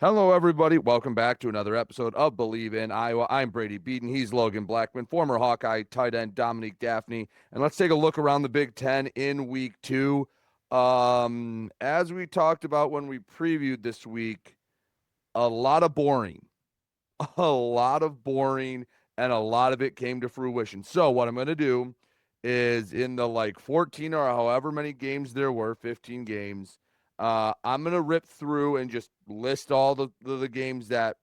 Hello, everybody. Welcome back to another episode of Bleav in Iowa. I'm Brady Beedon. He's Logan Blackman, former Hawkeye tight end Dominique Dafney. And let's take a look around the Big Ten in week 2. As we talked about when we previewed this week, a lot of boring, and a lot of it came to fruition. So what I'm going to do is in the 14 or however many games there were, 15 games, I'm going to rip through and just list all the games that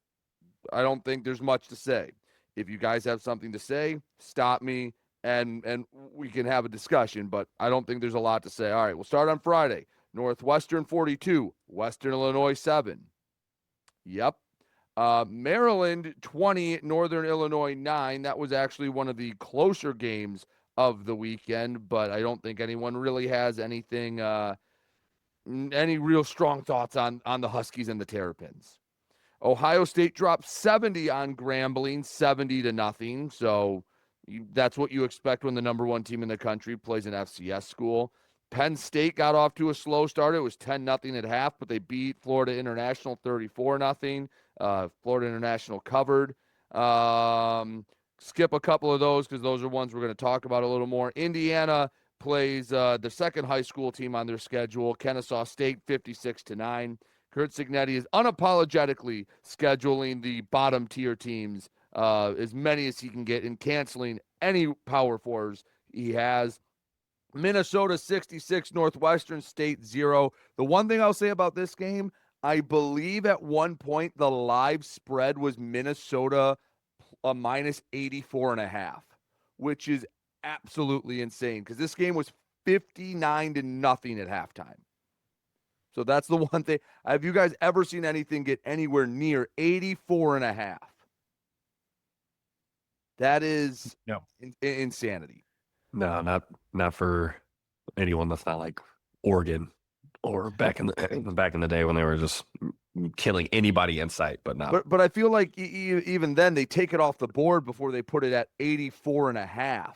I don't think there's much to say. If you guys have something to say, stop me and we can have a discussion, but I don't think there's a lot to say. All right, we'll start on Friday. Northwestern 42, Western Illinois 7. Yep. Maryland 20, Northern Illinois 9. That was actually one of the closer games of the weekend, but I don't think anyone really has anything any real strong thoughts on the Huskies and the Terrapins. Ohio State dropped 70 on Grambling, 70-0. So that's what you expect when the number one team in the country plays an FCS school. Penn State got off to a slow start. It was 10-0 at half, but they beat Florida International 34-0. Florida International covered. Skip a couple of those because those are ones we're going to talk about a little more. Indiana plays the second high school team on their schedule, Kennesaw State 56-9. Kurt Cignetti is unapologetically scheduling the bottom tier teams, as many as he can get, and canceling any Power Fours he has. Minnesota 66, Northwestern State 0. The one thing I'll say about this game, I believe at one point the live spread was Minnesota a minus 84.5, which is absolutely insane because this game was 59-0 at halftime. So that's the one thing. Have you guys ever seen anything get anywhere near 84.5? That is no insanity. No, not for anyone that's not like Oregon or back in the day when they were just killing anybody in sight, but not. But I feel like even then they take it off the board before they put it at 84.5.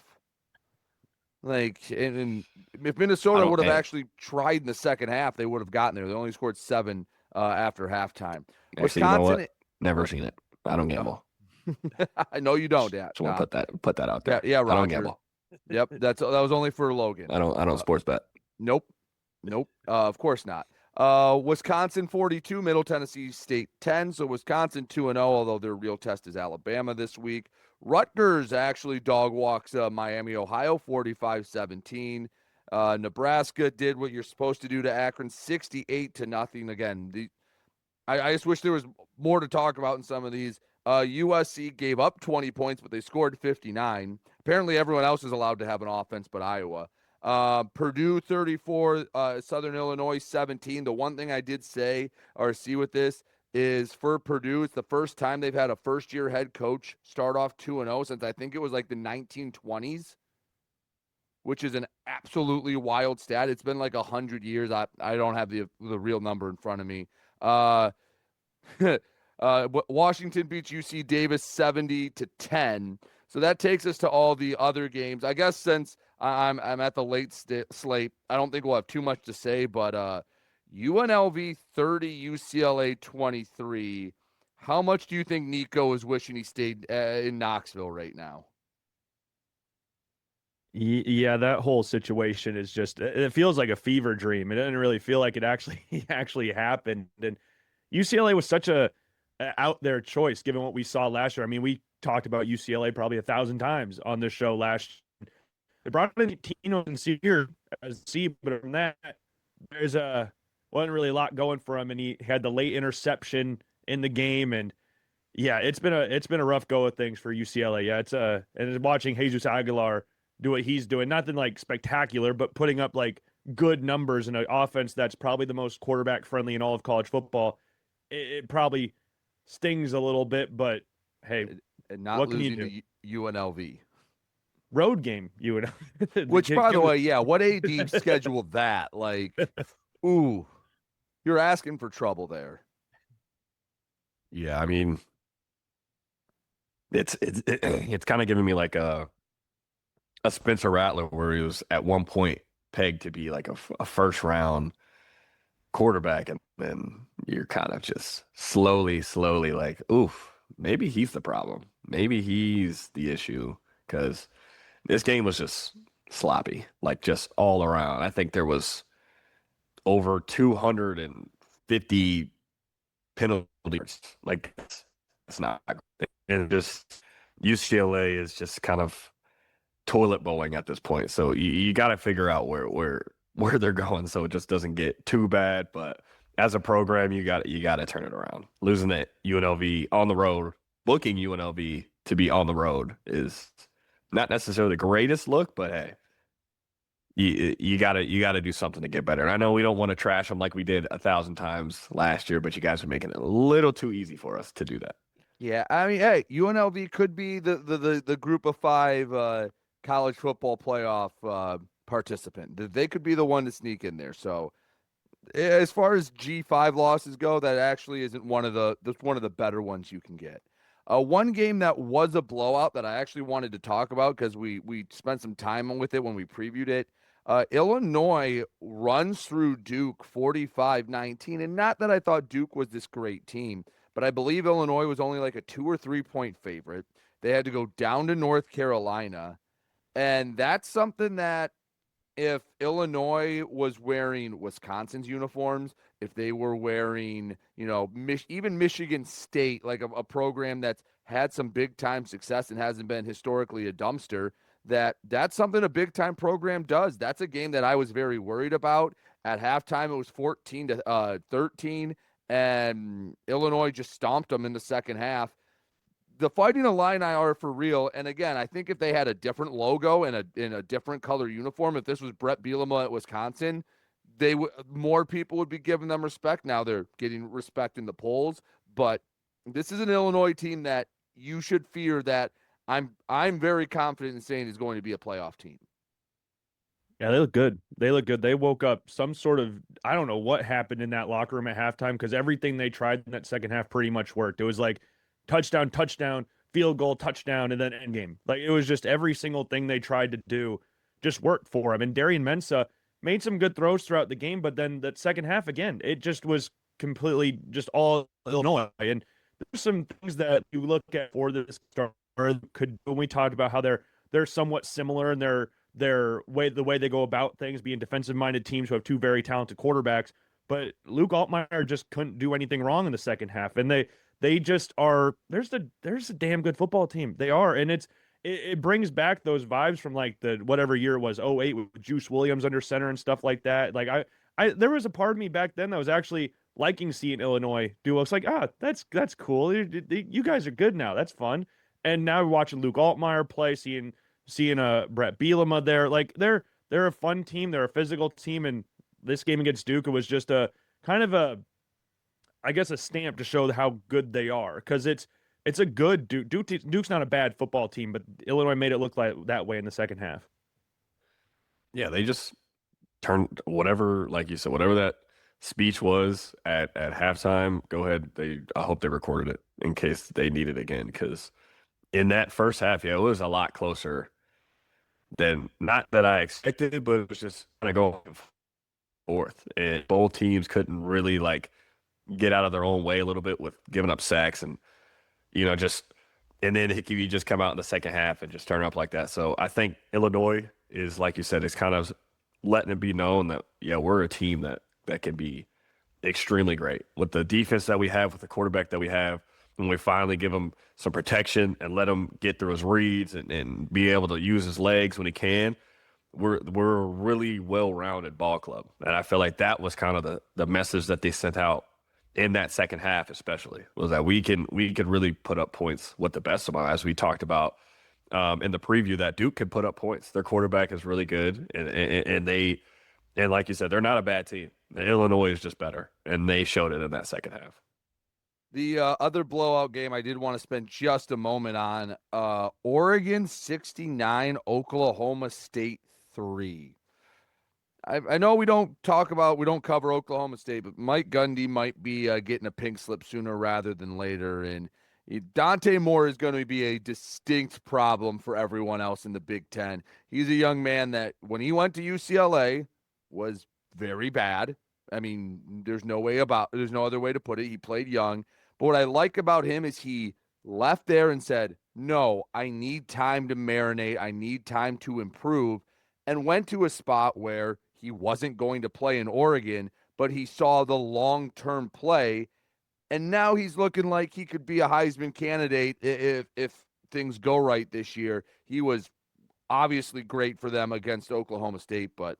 And if Minnesota would have actually tried in the second half, they would have gotten there. They only scored 7 after halftime. Actually, Wisconsin, you know what? Never seen it. I don't gamble. I know you don't, Dad. Just want to put that out there. Yeah, Roger. I don't gamble. Yep, that was only for Logan. I don't sports bet. Nope. Of course not. Wisconsin 42, Middle Tennessee State 10. So Wisconsin 2-0, although their real test is Alabama this week. Rutgers actually dog walks Miami, Ohio 45-17. Nebraska did what you're supposed to do to Akron 68-0. Again, I just wish there was more to talk about in some of these. USC gave up 20 points, but they scored 59. Apparently everyone else is allowed to have an offense but Iowa. Purdue 34, Southern Illinois 17. The one thing I did say or see with this is for Purdue, it's the first time they've had a first-year head coach start off 2-0 since I think it was like the 1920s, which is an absolutely wild stat. It's been like 100 years. I don't have the real number in front of me. Washington beats UC Davis 70-10. So that takes us to all the other games. I guess since I'm at the late slate, I don't think we'll have too much to say, but UNLV 30, UCLA 23. How much do you think Nico is wishing he stayed in Knoxville right now? Yeah, that whole situation is just, it feels like a fever dream. It doesn't really feel like it actually happened. And UCLA was such a out there choice given what we saw last year. I mean, we talked about UCLA probably 1,000 times on this show last year. They brought in Tino and Sear as C, but from that, there's wasn't really a lot going for him, and he had the late interception in the game, and yeah, it's been a rough go of things for UCLA. Yeah, and watching Jesus Aguilar do what he's doing, nothing like spectacular, but putting up like good numbers in an offense that's probably the most quarterback friendly in all of college football. It probably stings a little bit, but hey, and not what can losing you do? To UNLV. Road game, Which, by the way, yeah, what AD scheduled that? Like, ooh, you're asking for trouble there. Yeah, I mean, it's kind of giving me like a Spencer Rattler where he was at one point pegged to be like a first round quarterback, and and you're kind of just slowly like, oof, maybe he's the problem. Maybe he's the issue because this game was just sloppy, like just all around. I think there was over 250 penalties. Like it's not, and just UCLA is just kind of toilet bowling at this point. So you got to figure out where they're going so it just doesn't get too bad. But as a program, you got to turn it around. Losing at UNLV on the road, booking UNLV to be on the road is not necessarily the greatest look, but hey, you gotta do something to get better. And I know we don't want to trash them like we did 1,000 times last year, but you guys are making it a little too easy for us to do that. Yeah, I mean, hey, UNLV could be the group of 5 college football playoff participant. They could be the one to sneak in there. So as far as G5 losses go, that actually isn't one of the better ones you can get. One game that was a blowout that I actually wanted to talk about because we spent some time with it when we previewed it. Illinois runs through Duke 45-19, and not that I thought Duke was this great team, but I Bleav Illinois was only like a 2 or 3 point favorite. They had to go down to North Carolina, and that's something that if Illinois was wearing Wisconsin's uniforms, if they were wearing, even Michigan State, like a program that's had some big time success and hasn't been historically a dumpster, that's something a big time program does. That's a game that I was very worried about. At halftime, it was 14-13, and Illinois just stomped them in the second half. The Fighting Illini are for real. And again, I think if they had a different logo and in a different color uniform, if this was Brett Bielema at Wisconsin, more people would be giving them respect. Now they're getting respect in the polls, but this is an Illinois team that you should fear that I'm very confident in saying is going to be a playoff team. Yeah, they look good. They look good. They woke up some sort of, I don't know what happened in that locker room at halftime because everything they tried in that second half pretty much worked. It was like touchdown, field goal, touchdown, and then end game. Like it was just every single thing they tried to do just worked for him. And Darian Mensah made some good throws throughout the game, but then that second half again, it just was completely just all Illinois. And there's some things that you look at for this start could when we talked about how they're somewhat similar in the way they go about things, being defensive minded teams who have 2 very talented quarterbacks. But Luke Altmaier just couldn't do anything wrong in the second half, and they just are. There's a damn good football team. They are, and it brings back those vibes from like the whatever year it was, 2008 with Juice Williams under center and stuff like that. Like I there was a part of me back then that was actually liking seeing Illinois do. It's like, that's cool. You guys are good now. That's fun. And now we're watching Luke Altmaier play, seeing Brett Bielema there. Like they're a fun team. They're a physical team. And this game against Duke, it was just a kind of a stamp to show how good they are. Because it's a good Duke. Duke's not a bad football team, but Illinois made it look like that way in the second half. Yeah, they just turned whatever, like you said, whatever that speech was at halftime. Go ahead. I hope they recorded it in case they need it again, because in that first half, yeah, it was a lot closer than not that I expected, but it was just kind of going forth, and both teams couldn't really like get out of their own way a little bit with giving up sacks and and then you just come out in the second half and just turn up like that. So I think Illinois is, like you said, it's kind of letting it be known that we're a team that can be extremely great with the defense that we have, with the quarterback that we have. When we finally give him some protection and let him get through his reads and be able to use his legs when he can, we're a really well-rounded ball club. And I feel like that was kind of the message that they sent out in that second half, especially, was that we could really put up points with the best of them, as we talked about in the preview, that Duke can put up points. Their quarterback is really good, and like you said, they're not a bad team. Illinois is just better, and they showed it in that second half. The other blowout game I did want to spend just a moment on, Oregon 69, Oklahoma State 3. I know we don't cover Oklahoma State, but Mike Gundy might be getting a pink slip sooner rather than later. And Dante Moore is going to be a distinct problem for everyone else in the Big Ten. He's a young man that when he went to UCLA was very bad. I mean, there's no other way to put it. He played young. But what I like about him is he left there and said, no, I need time to marinate. I need time to improve, and went to a spot where he wasn't going to play in Oregon, but he saw the long-term play. And now he's looking like he could be a Heisman candidate if things go right this year. He was obviously great for them against Oklahoma State, but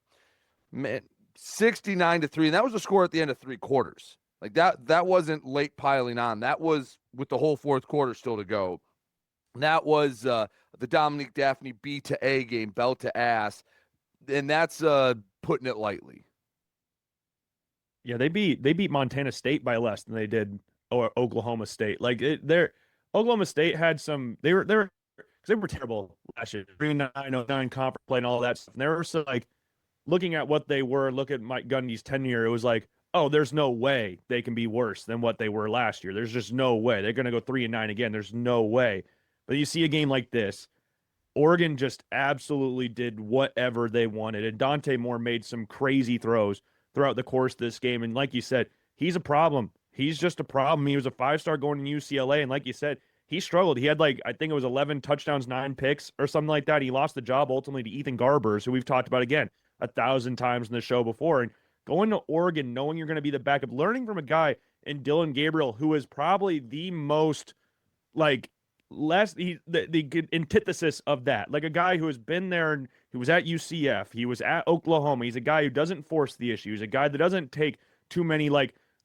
man, 69-3, and that was the score at the end of 3 quarters. Like that wasn't late piling on. That was with the whole 4th quarter still to go. That was the Dominique Dafney B to A game, belt to ass, and that's putting it lightly. Yeah, they beat Montana State by less than they did Oklahoma State. Like Oklahoma State had some. They were because they were terrible last year. 3-9 conference play and all that stuff. And they were so like looking at what they were. Look at Mike Gundy's tenure. It was like, oh, there's no way they can be worse than what they were last year. There's just no way they're going to go 3-9 again. There's no way. But you see a game like this, Oregon just absolutely did whatever they wanted, and Dante Moore made some crazy throws throughout the course of this game. And like you said, he's a problem. He's just a problem. He was a 5-star going to UCLA, and like you said, he struggled. He had I think it was 11 touchdowns, 9 picks or something like that. He lost the job ultimately to Ethan Garbers, who we've talked about again 1,000 times in the show before. And going to Oregon, knowing you're going to be the backup, learning from a guy in Dylan Gabriel, who is probably the most the antithesis of that. Like a guy who has been there and he was at UCF, he was at Oklahoma. He's a guy who doesn't force the issue. He's a guy that doesn't take too many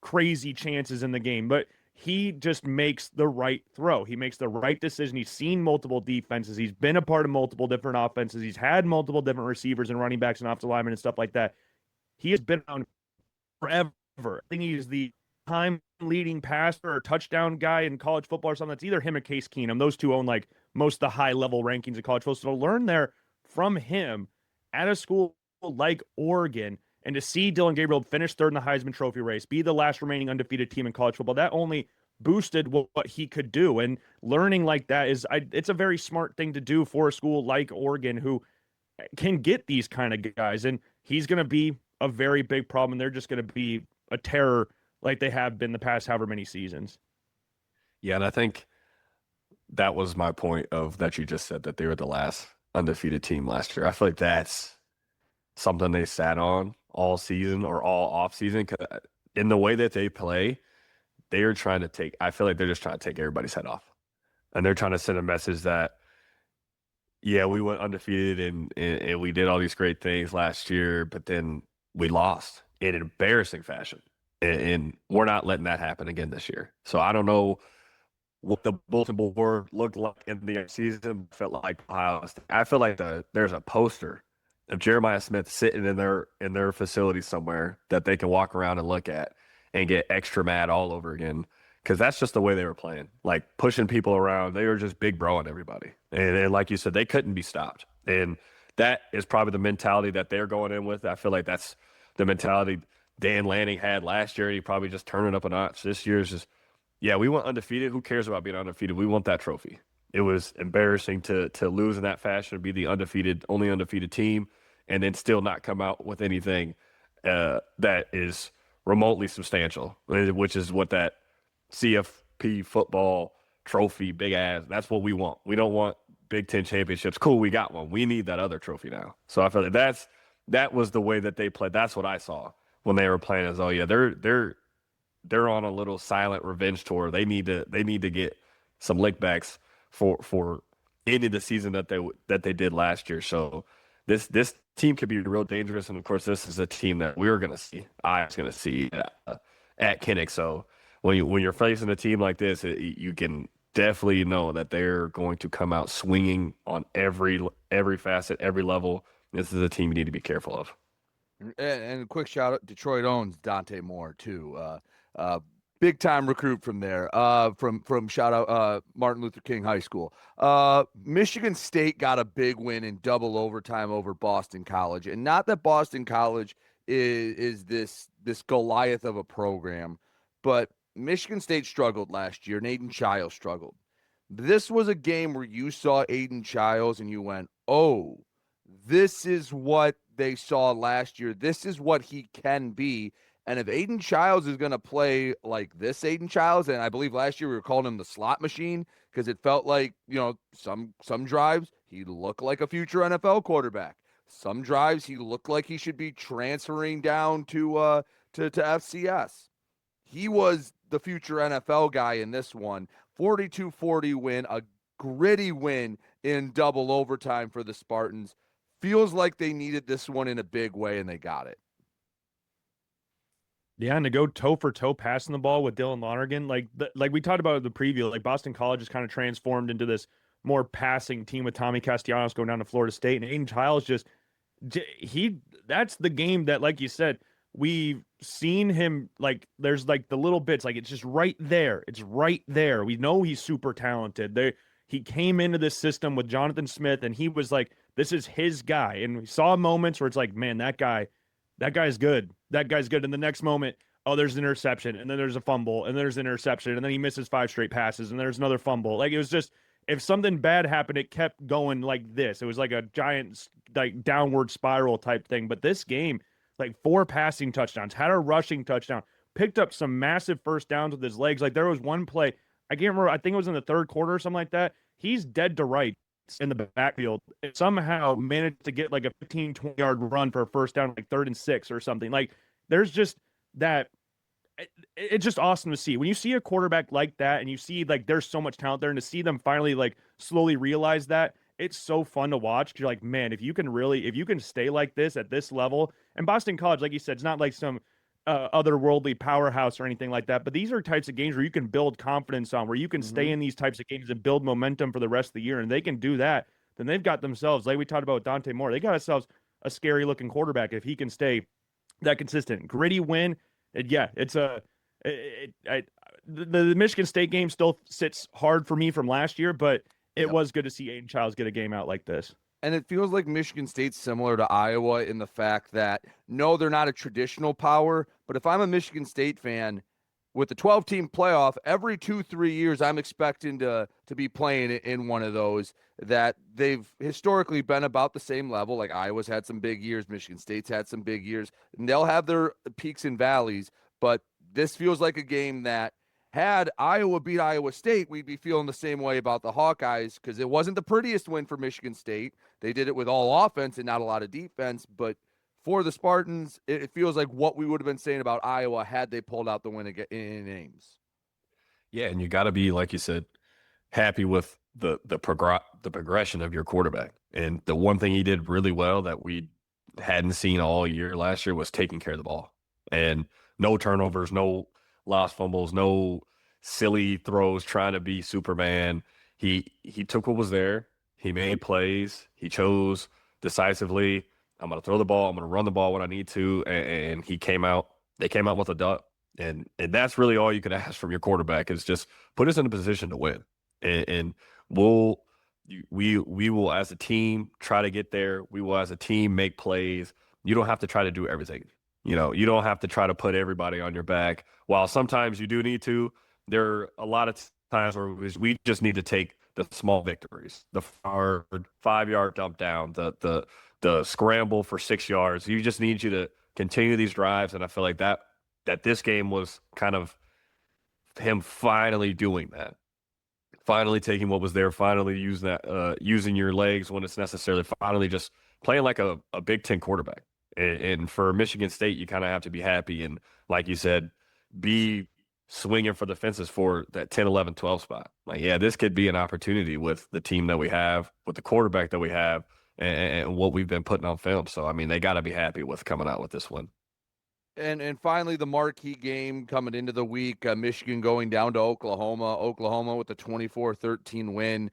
crazy chances in the game, but he just makes the right throw. He makes the right decision. He's seen multiple defenses. He's been a part of multiple different offenses. He's had multiple different receivers and running backs and offensive linemen and stuff like that. He has been around forever. I think he's the time leading passer or touchdown guy in college football or something. That's either him or Case Keenum. Those two own most of the high level rankings of college football. So to learn there from him at a school like Oregon, and to see Dylan Gabriel finish 3rd in the Heisman Trophy race, be the last remaining undefeated team in college football, that only boosted what he could do. And learning like that it's a very smart thing to do for a school like Oregon, who can get these kind of guys. And he's going to be a very big problem, and they're just going to be a terror like they have been the past however many seasons. Yeah, and I think that was my point of that you just said, that they were the last undefeated team last year. I feel like that's something they sat on all season or all off season. In the way that they play, they are trying to take, I feel like they're just trying to take everybody's head off. And they're trying to send a message that, yeah, we went undefeated and we did all these great things last year, but then we lost in an embarrassing fashion. And we're not letting that happen again this year. So I don't know what the bulletin board looked like in the season. Felt like I feel like there's a poster of Jeremiah Smith sitting in their facility somewhere that they can walk around and look at and get extra mad all over again, because that's just the way they were playing, pushing people around. They were just big broing everybody, and like you said, they couldn't be stopped. And that is probably the mentality that they're going in with. I feel like that's the mentality Dan Lanning had last year. He probably just turned it up a notch. This year is just, yeah, we went undefeated. Who cares about being undefeated? We want that trophy. It was embarrassing to lose in that fashion, be the only undefeated team, and then still not come out with anything that is remotely substantial, which is what that CFP football trophy, big ass, that's what we want. We don't want Big Ten championships. Cool, we got one. We need that other trophy now. So I feel like that was the way that they played. That's what I saw when they were playing, as, oh yeah, they're on a little silent revenge tour. They need to get some lickbacks for ending the season that they did last year. So this team could be real dangerous, and of course, this is a team that we're going to see. I was going to see at Kinnick. So when you're facing a team like this, you can definitely know that they're going to come out swinging on every facet, every level. This is a team you need to be careful of. And a quick shout out, Detroit owns Dante Moore too. Big time recruit from there. From shout out Martin Luther King High School. Michigan State got a big win in double overtime over Boston College, and not that Boston College is this Goliath of a program, but Michigan State struggled last year, and Aidan Chiles struggled. This was a game where you saw Aidan Chiles and you went, oh, this is what they saw last year. This is what he can be. And if Aidan Chiles is going to play like this Aidan Chiles, and I believe last year we were calling him the slot machine because it felt like, some drives he looked like a future NFL quarterback. Some drives he looked like he should be transferring down to FCS. He was the future NFL guy in this one. 42-40 win, a gritty win in double overtime for the Spartans. Feels like they needed this one in a big way, and they got it. Yeah, and to go toe for toe passing the ball with Dylan Lonergan, like we talked about in the preview, like Boston College is kind of transformed into this more passing team with Tommy Castellanos going down to Florida State, and Aidan Chiles that's the game that, like you said, we've seen him, like there's like the little bits, like it's just right there. It's right there. We know he's super talented. He came into this system with Jonathan Smith, and he was like, this is his guy. And we saw moments where it's like, man, that guy's good. That guy's good. And the next moment, oh, there's an interception, and then there's a fumble, and there's an interception, and then he misses 5 straight passes, and there's another fumble. Like, it was just, if something bad happened, it kept going like this. It was like a giant, like, downward spiral type thing. But this game, like 4 passing touchdowns, had a rushing touchdown, picked up some massive first downs with his legs. Like, there was one play, I can't remember, I think it was in the third quarter or something like that. He's dead to rights in the backfield and somehow managed to get like a 15-20 yard run for a first down, like 3rd and 6 or something. Like, there's just that. It's just awesome to see when you see a quarterback like that, and you see like there's so much talent there, and to see them finally like slowly realize that, it's so fun to watch. You're like, man, if you can stay like this at this level, and Boston College, like you said, it's not like some otherworldly powerhouse or anything like that, but these are types of games where you can build confidence on, where you can stay in these types of games and build momentum for the rest of the year, and they can do that. Then they've got themselves, like we talked about with Dante Moore, they got themselves a scary looking quarterback if he can stay that consistent. Gritty win. The Michigan State game still sits hard for me from last year, but it was good to see Aidan Chiles get a game out like this. And it feels like Michigan State's similar to Iowa in the fact that, no, they're not a traditional power, but if I'm a Michigan State fan, with the 12-team playoff, every 2-3 years, I'm expecting to be playing in one of those that they've historically been about the same level. Like Iowa's had some big years, Michigan State's had some big years, and they'll have their peaks and valleys. But this feels like a game that, had Iowa beat Iowa State, we'd be feeling the same way about the Hawkeyes, because it wasn't the prettiest win for Michigan State. They did it with all offense and not a lot of defense, but for the Spartans, it feels like what we would have been saying about Iowa had they pulled out the win in Ames. Yeah, and you got to be, like you said, happy with the progression of your quarterback. And the one thing he did really well that we hadn't seen all year last year was taking care of the ball. And no turnovers, no lost fumbles, no silly throws trying to be Superman. He took what was there. He made plays. He chose decisively. I'm going to throw the ball. I'm going to run the ball when I need to. And they came out with a dub. And that's really all you can ask from your quarterback, is just put us in a position to win. And we will, as a team, try to get there. We will, as a team, make plays. You don't have to try to do everything. You don't have to try to put everybody on your back. While sometimes you do need to, there are a lot of times where we just need to take the small victories, the 5-yard dump down, the scramble for 6 yards. You just need you to continue these drives. And I feel like that this game was kind of him finally doing that, finally taking what was there, finally using your legs when it's necessary, finally just playing like a Big Ten quarterback. And for Michigan State, you kind of have to be happy. And like you said, be swinging for the fences for that 10, 11, 12 spot. Like, yeah, this could be an opportunity with the team that we have, with the quarterback that we have, and what we've been putting on film. So, I mean, they got to be happy with coming out with this one. And finally, the marquee game coming into the week, Michigan going down to Oklahoma with a 24-13 win.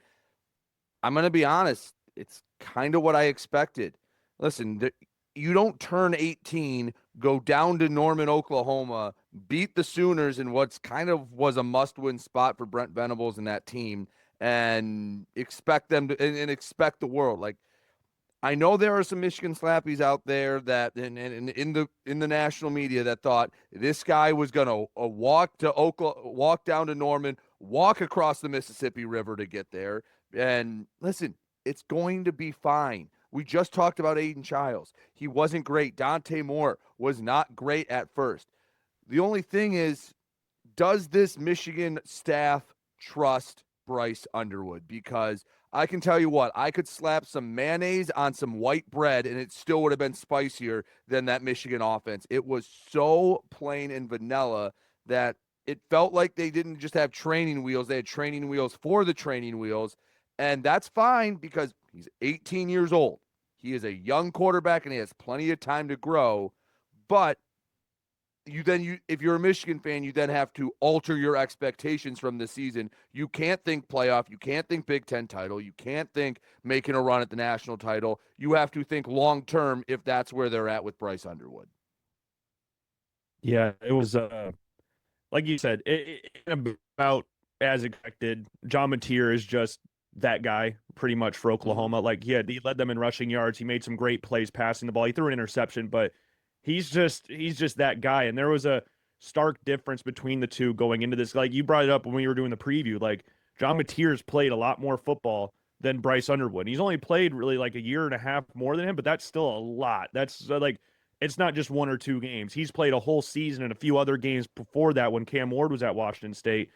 I'm going to be honest, it's kind of what I expected. Listen, you don't turn 18, go down to Norman, Oklahoma, beat the Sooners in what's kind of was a must-win spot for Brent Venables and that team, and expect them to and expect the world. Like, I know there are some Michigan slappies out there that in the national media that thought this guy was gonna walk down to Norman, walk across the Mississippi River to get there. And listen, it's going to be fine. We just talked about Aidan Chiles. He wasn't great. Dante Moore was not great at first. The only thing is, does this Michigan staff trust Bryce Underwood? Because I can tell you what, I could slap some mayonnaise on some white bread and it still would have been spicier than that Michigan offense. It was so plain and vanilla that it felt like they didn't just have training wheels, they had training wheels for the training wheels. And that's fine because he's 18 years old. He is a young quarterback and he has plenty of time to grow. But if you're a Michigan fan, you then have to alter your expectations from the season. You can't think playoff. You can't think Big Ten title. You can't think making a run at the national title. You have to think long term if that's where they're at with Bryce Underwood. Yeah, it was like you said, about as expected. John Mateer is just that guy pretty much for Oklahoma. Like he led them in rushing yards. He made some great plays passing the ball. He threw an interception, but he's just that guy. And there was a stark difference between the two going into this. Like you brought it up when we were doing the preview. Like John Mateer's played a lot more football than Bryce Underwood. He's only played really like a year and a half more than him, but that's still a lot. That's like it's not just 1 or 2 games. He's played a whole season and a few other games before that when Cam Ward was at Washington State.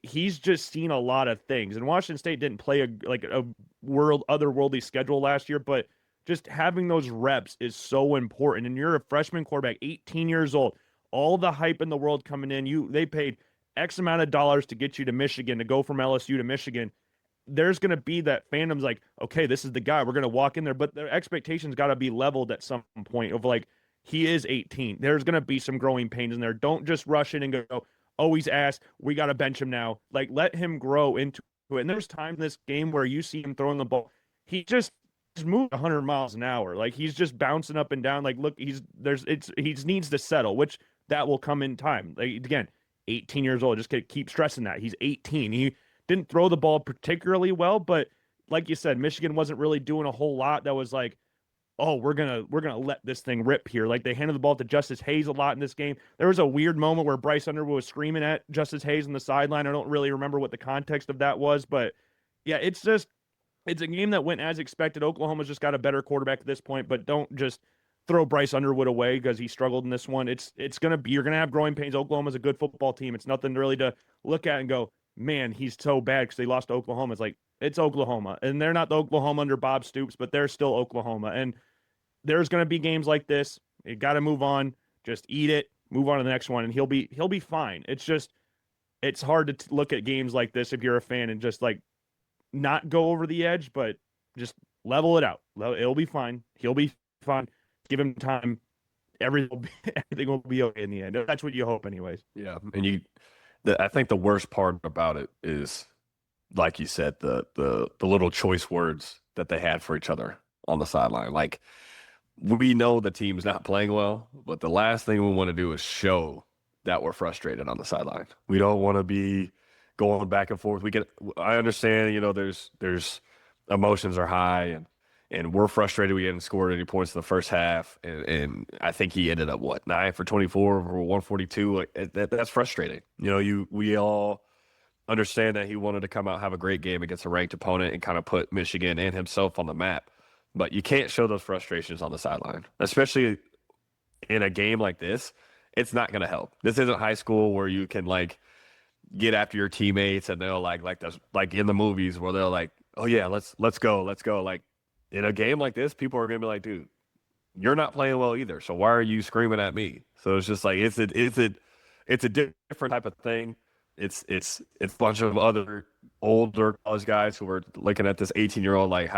He's just seen a lot of things. And Washington State didn't play a otherworldly schedule last year, but just having those reps is so important. And you're a freshman quarterback, 18 years old, all the hype in the world coming in. They paid X amount of dollars to get you to Michigan, to go from LSU to Michigan. There's going to be that fandom's like, okay, this is the guy. We're going to walk in there. But the expectations got to be leveled at some point of like, he is 18. There's going to be some growing pains in there. Don't just rush in and go, oh, he's ass. We got to bench him now. Like, let him grow into it. And there's times in this game where you see him throwing the ball. He just moved 100 miles an hour. Like, he's just bouncing up and down. Like, look, he needs to settle, which that will come in time. Like, again, 18 years old. Just keep stressing that. He's 18. He didn't throw the ball particularly well, but like you said, Michigan wasn't really doing a whole lot that was like, oh, we're gonna let this thing rip here. Like they handed the ball to Justice Hayes a lot in this game. There was a weird moment where Bryce Underwood was screaming at Justice Hayes on the sideline. I don't really remember what the context of that was, but yeah, it's a game that went as expected. Oklahoma's just got a better quarterback at this point, but don't just throw Bryce Underwood away because he struggled in this one. You're gonna have growing pains. Oklahoma's a good football team. It's nothing really to look at and go, man, he's so bad because they lost to Oklahoma. It's like, it's Oklahoma. And they're not the Oklahoma under Bob Stoops, but they're still Oklahoma. And there's going to be games like this. You got to move on. Just eat it. Move on to the next one, and he'll be fine. It's hard to look at games like this if you're a fan and just like not go over the edge, but just level it out. It'll be fine. He'll be fine. Give him time. Everything will be okay in the end. That's what you hope, anyways. Yeah, and I think the worst part about it is, like you said, the little choice words that they had for each other on the sideline. Like, we know the team's not playing well, but the last thing we want to do is show that we're frustrated on the sideline. We don't want to be going back and forth. I understand, there's emotions are high and we're frustrated we hadn't scored any points in the first half. And I think he ended up 9 for 24 for 142. Like, that's frustrating. We all understand that he wanted to come out, have a great game against a ranked opponent and kind of put Michigan and himself on the map. But you can't show those frustrations on the sideline, especially in a game like this. It's not going to help. This isn't high school where you can like get after your teammates and they'll like in the movies where they're like, oh yeah, let's go. Like in a game like this, people are going to be like, dude, you're not playing well either. So why are you screaming at me? So it's just like it's a different type of thing. It's a bunch of other older college guys who are looking at this 18-year-old like,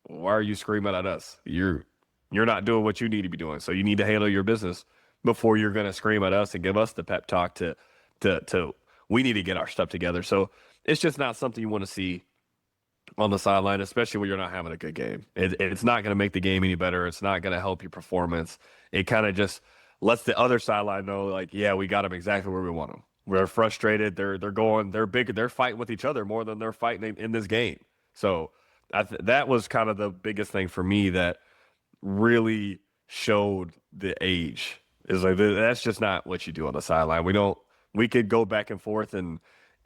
why are you screaming at us? You're not doing what you need to be doing. So you need to handle your business before you're going to scream at us and give us the pep talk to we need to get our stuff together. So it's just not something you want to see on the sideline, especially when you're not having a good game. It's not going to make the game any better. It's not going to help your performance. It kind of just lets the other sideline know, like, yeah, we got them exactly where we want them. We're frustrated. They're big. They're fighting with each other more than they're fighting in this game. So that was kind of the biggest thing for me that really showed the age. Is like, that's just not what you do on the sideline. We could go back and forth in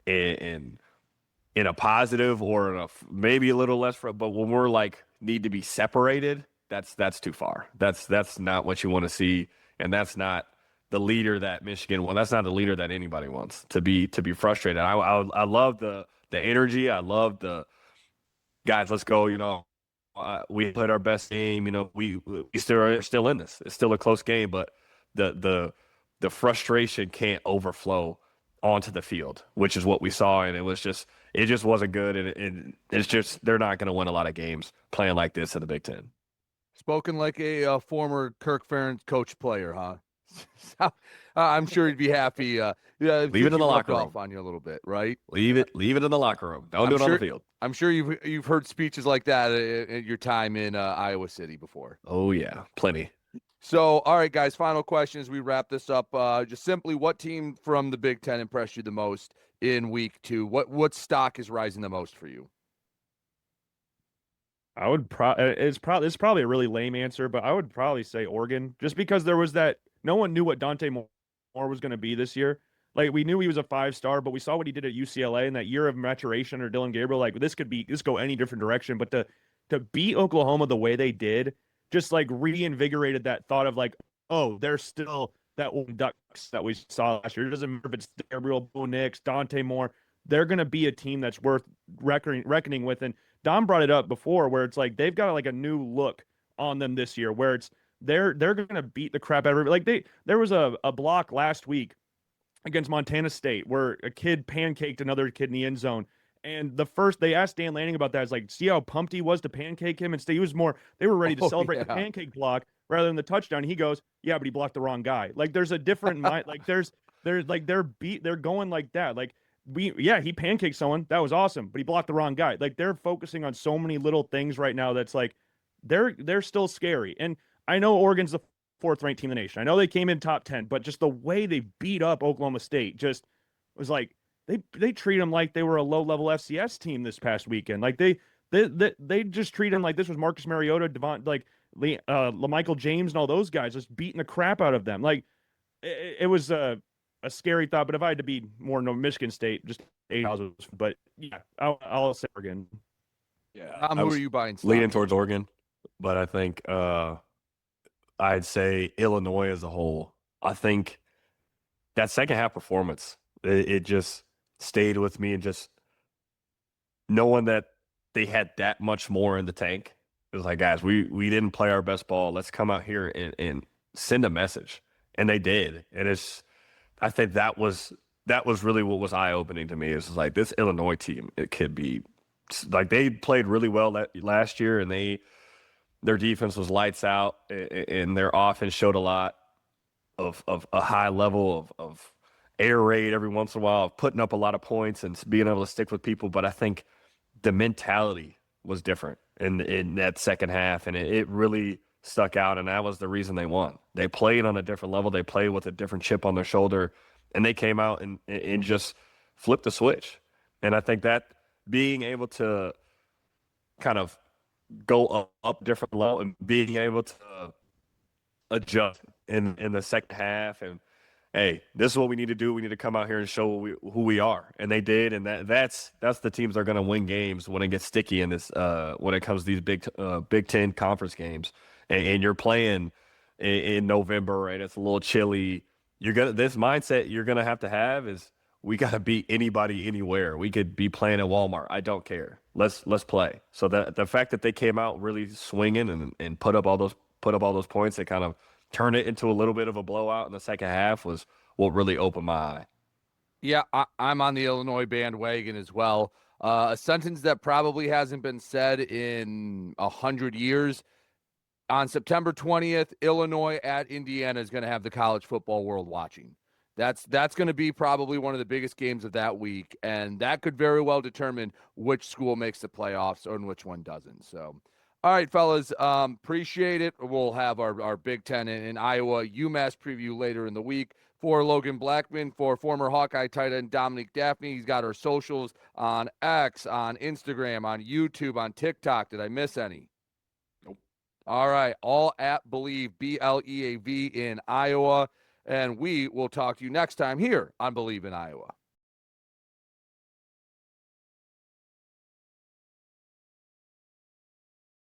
a positive or in maybe a little less, but when we're like need to be separated, that's too far. That's not what you want to see, and that's not the leader that Michigan wants. That's not the leader that anybody wants to be frustrated. I love the energy. I love the guys. Let's go. We played our best game. We still in this. It's still a close game, but the frustration can't overflow onto the field, which is what we saw, and it just wasn't good, and it's just they're not going to win a lot of games playing like this in the Big Ten. Spoken like a former Kirk Ferentz coach player, huh? So, I'm sure he'd be happy. Leave it in the locker room. Off on you a little bit, right? Leave it in the locker room. Don't do it on the field. I'm sure you've heard speeches like that at your time in Iowa City before. Oh yeah, plenty. So, all right, guys, final question as we wrap this up. Just simply, what team from the Big Ten impressed you the most in week 2? What stock is rising the most for you? I would it's probably a really lame answer, but I would probably say Oregon, just because there was that no one knew what Dante Moore was going to be this year. Like, we knew he was a 5-star, but we saw what he did at UCLA in that year of maturation under Dylan Gabriel. Like, this go any different direction, but to beat Oklahoma the way they did, just like reinvigorated that thought of like, oh, they're still that old Ducks that we saw last year. It doesn't matter if it's Gabriel, Bo Nix, Dante Moore. They're going to be a team that's worth reckoning with. And Dom brought it up before, where it's like they've got like a new look on them this year, where it's they're going to beat the crap out of everybody. Like there was a block last week against Montana State where a kid pancaked another kid in the end zone. And they asked Dan Lanning about that. It's like, see how pumped he was to pancake him? Instead, they were ready to celebrate the pancake block rather than the touchdown. He goes, yeah, but he blocked the wrong guy. Like, there's a different mind. Like, they're going like that. Like, he pancaked someone. That was awesome, but he blocked the wrong guy. Like, they're focusing on so many little things right now that's like, they're still scary. And I know Oregon's the 4th ranked team in the nation. I know they came in top 10, but just the way they beat up Oklahoma State just was like, they treat them like they were a low-level FCS team this past weekend. Like they just treat them like this was Marcus Mariota, LaMichael James, and all those guys just beating the crap out of them. Like it was a scary thought. But if I had to be more Michigan State, just 8 hours. But yeah, I'll say Oregon. Yeah, who are you buying? Leaning towards Oregon, but I think I'd say Illinois as a whole. I think that second half performance, it just stayed with me, and just knowing that they had that much more in the tank. It was like, guys, we didn't play our best ball. Let's come out here and send a message. And they did. And I think that was really what was eye-opening to me. It's like, this Illinois team, it could be like, they played really well last year, and their defense was lights out, and their offense showed a lot of a high level of air raid every once in a while, of putting up a lot of points and being able to stick with people. But I think the mentality was different in that second half, and it really stuck out, and that was the reason they won. They played on a different level. They played with a different chip on their shoulder, and they came out and just flipped the switch. And I think that being able to kind of go up different level and being able to adjust in the second half, and hey, this is what we need to do. We need to come out here and show who we are, and they did. And that's the teams that are going to win games when it gets sticky in this. When it comes to these Big Ten conference games, and you're playing in November, and it's a little chilly. This mindset you're gonna have is, we got to beat anybody anywhere. We could be playing at Walmart. I don't care. Let's play. So the fact that they came out really swinging and put up all those points, they kind of turn it into a little bit of a blowout in the second half, was what really opened my eye. Yeah, I'm on the Illinois bandwagon as well. A sentence that probably hasn't been said in 100 years. On September 20th, Illinois at Indiana is going to have the college football world watching. That's going to be probably one of the biggest games of that week, and that could very well determine which school makes the playoffs and which one doesn't. So, all right, fellas, appreciate it. We'll have our Big Ten in Iowa UMass preview later in the week. For Logan Blackman, for former Hawkeye tight end Dominique Dafney, he's got our socials on X, on Instagram, on YouTube, on TikTok. Did I miss any? Nope. All right, all at Bleav, BLEAV in Iowa. And we will talk to you next time here on Bleav in Iowa.